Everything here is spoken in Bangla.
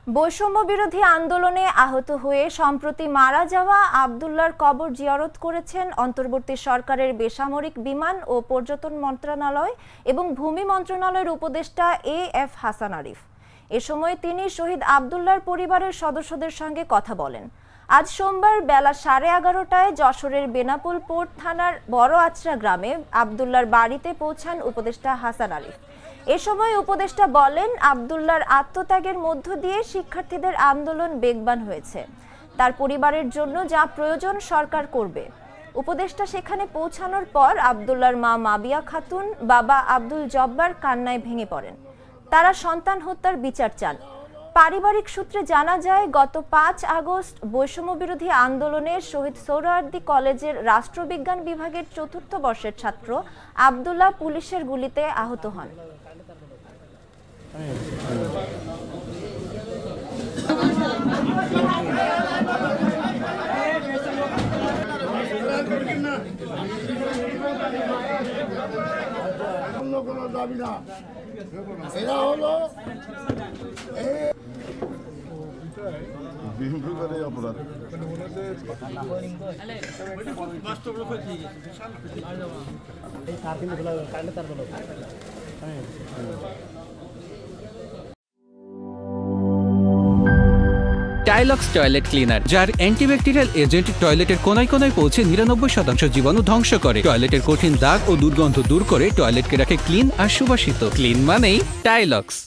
বৈষম্য বিরোধী আন্দোলনে আহত হয়ে সম্প্রতি মারা যাওয়া আব্দুল্লাহর কবর জিয়ারত করেছেন অন্তর্বর্তী সরকারের বেসামরিক বিমান ও পর্যটন মন্ত্রণালয় এবং ভূমি মন্ত্রণালয়ের উপদেষ্টা এ.এফ. হাসান আরিফ। এ সময় তিনি শহীদ আব্দুল্লাহর পরিবারের সদস্যদের সঙ্গে কথা বলেন। আজ সোমবার বেলা 11:30টায় যশোরের বেনাপোল পোর্ট থানার বড় আচরা গ্রামে আব্দুল্লাহর বাড়িতে পৌঁছান উপদেষ্টা হাসান আরিফ। এ সময় উপদেষ্টা বলেন, আব্দুল্লাহর আত্মত্যাগের মধ্য দিয়ে শিক্ষার্থীদের আন্দোলন বেগবান হয়েছে। তার পরিবারের জন্য যা প্রয়োজন সরকার করবে। উপদেষ্টা সেখানে পৌঁছানোর পর আব্দুল্লাহর মা মাবিয়া খাতুন, বাবা আব্দুল জব্বার কান্নায় ভেঙে পড়েন। তারা সন্তান হত্যার বিচার চান। পারিবারিক সূত্রে জানা যায়, গত 5 আগস্ট বৈষম্য বিরোধী আন্দোলনে শহীদ সোহরাওয়ার্দী কলেজের রাষ্ট্রবিজ্ঞান বিভাগের 4র্থ বর্ষের ছাত্র আব্দুল্লাহ পুলিশের গুলিতে আহত হন। অপরাধ টাইলক্স টয়লেট ক্লিনার, যার অ্যান্টিব্যাকটেরিয়াল এজেন্ট টয়লেটের কোনায় কোনায় পৌঁছে 99% জীবাণু ধ্বংস করে, টয়লেটের কঠিন দাগ ও দুর্গন্ধ দূর করে টয়লেটকে রাখে ক্লিন আর সুবাসিত। ক্লিন মানেই টাইলক্স।